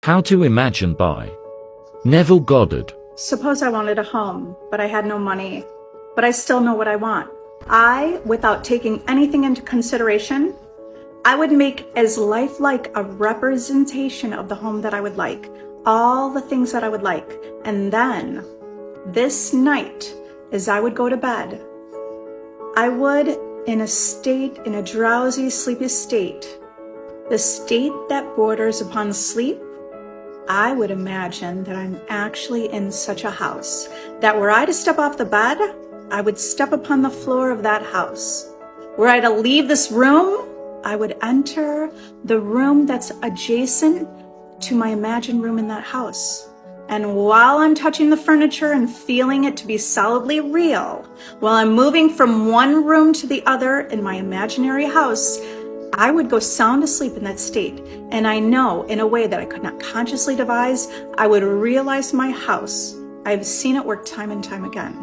How to Imagine by Neville Goddard. Suppose I wanted a home, but I had no money, but I still know what I want. Without taking anything into consideration, I would make as lifelike a representation of the home that I would like, all the things that I would like. And then this night, as I would go to bed, I would, in a drowsy, sleepy state, the state that borders upon sleep, I would imagine that I'm actually in such a house that were I to step off the bed, I would step upon the floor of that house. Were I to leave this room, I would enter the room that's adjacent to my imagined room in that house. And while I'm touching the furniture and feeling it to be solidly real, while I'm moving from one room to the other in my imaginary house, I would go sound asleep in that state. And I know, in a way that I could not consciously devise, I would realize my house. I've seen it work time and time again.